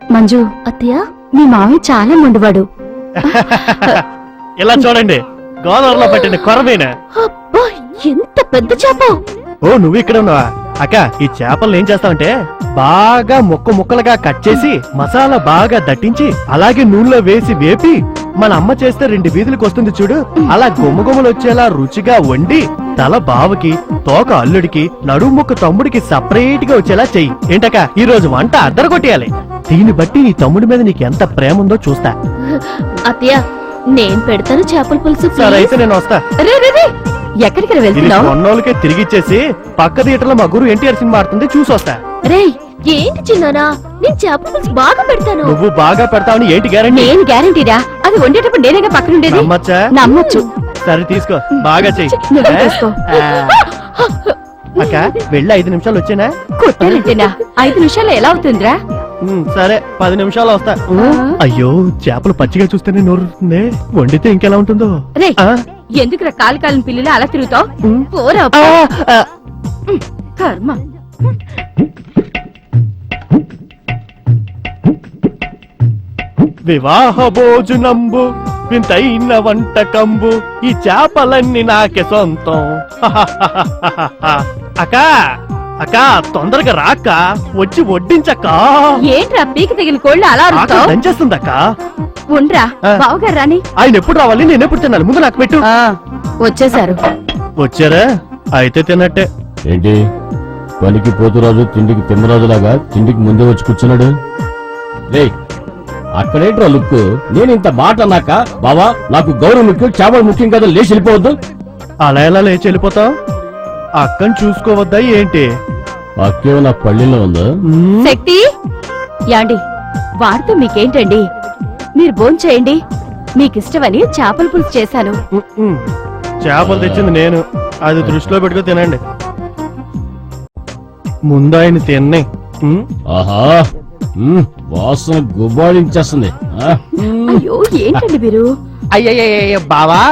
మంజు అత్తయ్య, మీ మావి చాలా మొండివాడు. ఇలా చూడండి, గోదావరిలో పట్టిన కొరమేనా. అబ్బా, ఎంత పెద్ద చేప! ఓ, నువ్వు ఇక్కడ ఉన్నావా? అక్క, ఈ చేపలు ఏం చేస్తావంటే బాగా ముక్కలుగా కట్ చేసి మసాలా బాగా దట్టించి అలాగే నూనెలో వేసి వేపి మన అమ్మ చేస్తే 2 వీధులకు వస్తుంది చూడు, అలా గుమ్మగుమ్మలు వచ్చేలా రుచిగా వండి తల బావకి, తోక అల్లుడికి, నడుము ముక్క తమ్ముడికి సపరేట్ గా వచ్చేలా చెయ్యి. ఏంటక్క, ఈ రోజు వంట అద్దరు కొట్టేయాలి. దీన్ని బట్టి నీ తమ్ముడి మీద నీకు ఎంత ప్రేమ ఉందో చూస్తా. అత్తయ్య, నేను పెడతాను చేపల పులుసు. సరే అయితే నేను వస్తా. ఎక్కడికి ఇది వెళ్తున్నావు? కొన్నోళ్ళకే తిరిగిచ్చేసి పక్క థియేటర్లో మా గురు ఎన్టీఆర్ సినిమా ఆడుతుంది, చూసొస్తా. రే, ఏంటి చిన్నానా, నేను చేపల పులుసు బాగా పెడతాను. నువ్వు బాగా పెడతావని ఏంటి గ్యారంటీ? నేను గ్యారంటీరా, అది వండేటప్పుడు నేనేగా పక్కన ఉండేది. నమ్మచ్చా? నమ్మొచ్చు. సరే తీసుకో, బాగా చెయ్యి. నువ్వే తీసుకో. అక్క, వెళ్ళి 5 నిమిషాలు వచ్చేనా? కొట్టానంటేనా 5 నిమిషాలు ఎలా అవుతుందిరా? సరే 10 నిమిషాలు వస్తా. అయ్యో, చేపలు పచ్చిగా చూస్తేనే నోరుతుంది, వండితే ఇంకెలా ఉంటుందో. రే, ఆ? ఎందుకురా కాలిన పిల్లలు అలా తిరుగుతావు? పోరా. ఆ, ఆ. కర్మ. వివాహ భోజనంబు వింతైన వంటకంబు, ఈ చేపలన్నీ నాకే సొంతం. అక్క అక్క, తొందరగా రాక్క, వచ్చి వడ్డించక్క. ఏంట్రా పీక తగిన కోళ్ళు అలా అరుస్తావు? దంచేస్తుందక్క. ఉండ్రా, బావగారు రాని. ఆయన ఎప్పుడు రావాలి, నేను ఎప్పుడు తినాలి? ముందు నాకు పెట్టు. వచ్చేసారు. వచ్చారా? అయితే తిన్నట్టే. ఏంటి పనికి పోతురాజు తిండికి తిమ్మరాజులాగా తిండికి ముందే వచ్చి కూర్చున్నాడు? రేయ్, అక్కడేంట్రా లుక్? నేను ఇంత మాట అన్నాక బావా నాకు గౌరవం ముఖ్యం, చేపలు ముఖ్యం కదా, లేచి వెళ్ళిపోవద్దు. అలా ఎలా లేచి వెళ్ళిపోతాం? అక్కని చూసుకోవద్దా ఏంటి? అక్కేమో నా పళ్ళిలో ఉందా? శక్తి, యాండి వాడితో మీకేంటండి? మీరు భోంచేయండి, మీకిష్టమని చేపల పులుసు చేశాను. చేపలు తెచ్చింది నేను, అది దృష్టిలో పెట్టుకో తినండి. ముందు ఆయన తిన్నే. ఆహా, వాసన గుబాళించేస్తుంది. అయ్యో, ఏంటండి మీరు? అయ్యయ్యో బావా,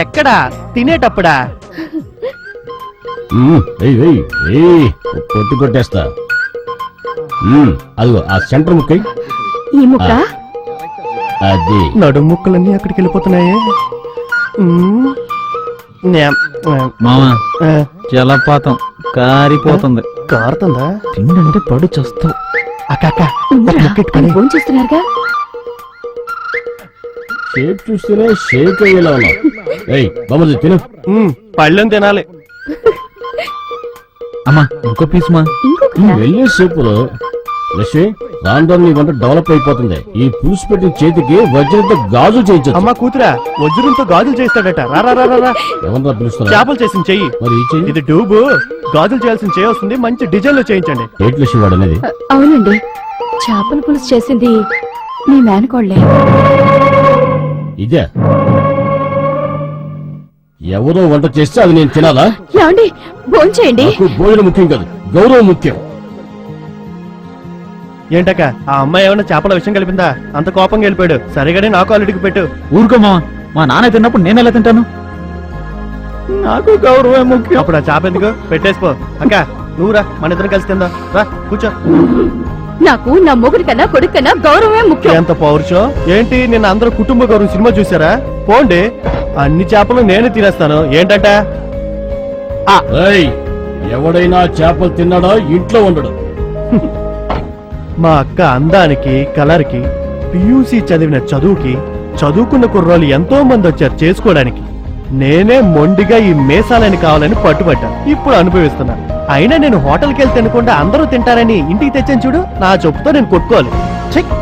ఎక్కడా? తినేటప్పుడా? కొట్టి కొట్టేస్తా. అదిగో ఆ సెంటర్ ముక్కై. ఈ ముక్క అది నడుము ముక్కలన్నీ అక్కడికి వెళ్ళిపోతున్నాయే. మామా, జలపాతం కారిపోతుంది. కారుతుందా? తిండంటే పడు చస్తావు. అక్క భోంచేస్తున్నారుగా. షేప్ చూస్తేనే షేక్ అయ్యేలా ఉన్నావు. ఏయ్ బాబు తిను. పళ్ళెం తినాలి. అమ్మా, ఇంకో పీస్ మా. వెళ్ళే సూపర్. లక్ష్మి, రాను నీ వంట డెవలప్ అయిపోతుంది. ఈ పులుసు పెట్టిన చేతికి వజ్రంతో గాజు చేయించు. అమ్మా కూతురా, వజ్రంతో గాజులు చేస్తాడట. ఎవరన్నా పిలుస్తున్నా? చేపలు చేసిన చెయ్యి. మరి ఈ చెయ్యి? ఇది డూబు, గాజులు చేయాల్సిన చెయ్యి వస్తుంది. మంచి డిజైన్ లో చేయించండి. ఏంటి లక్ష్మి వాడు అనేది? అవునండి, చేపల పులుసు చేసింది మీ మేనకోళ్లే. ఇదే ఎవరో వంట చేస్తే అది నేను తినాలా? యాండి భోంచేయండి. నాకు భోజనం ముఖ్యం కాదు, గౌరవం ముఖ్యం. ఏంటక్క, ఆ అమ్మాయి ఏమైనా చేపల విషయం కలిపిందా? అంత కోపంగా వెళ్ళిపోయాడు. సరిగానే నాకు అల్లుడికి పెట్టు. ఊరుకో మామా, మా నాన్న తిన్నప్పుడు నేను ఎలా తింటాను? నాకు గౌరవం ముఖ్యం. అప్పుడు ఆ చేప ఎందుకు? పెట్టేసిపో. అక్క నువ్వు రా, మన ఇద్దరం కలిసి తిందా. రా కూర్చో. నాకు నా మొగుడి కన్నా కొడుకు కన్నా గౌరవమే ముఖ్యం. ఎంత పౌరుషం ఏంటి? నిన్న అందరూ కుటుంబ గౌరవం సినిమా చూసారా? పోండి, అన్ని చేపలు నేనే తినేస్తాను. ఏంటంట? ఎవడైనా చేపలు తిన్నాడా ఇంట్లో ఉండడు. మా అక్క అందానికి, కలర్ కి, పియూసీ చదివిన చదువుకి, చదువుకున్న కుర్రోళ్ళు ఎంతో మంది వచ్చారు చేసుకోవడానికి. నేనే మొండిగా ఈ మేసాలని కావాలని పట్టుబట్టాను. ఇప్పుడు అనుభవిస్తున్నా. అయినా నేను హోటల్కి వెళ్తే తినకుండా అందరూ తింటారని ఇంటికి తెచ్చాను చూడు. నా చెప్పుతో నేను కొట్టుకోవాలి. చెక్.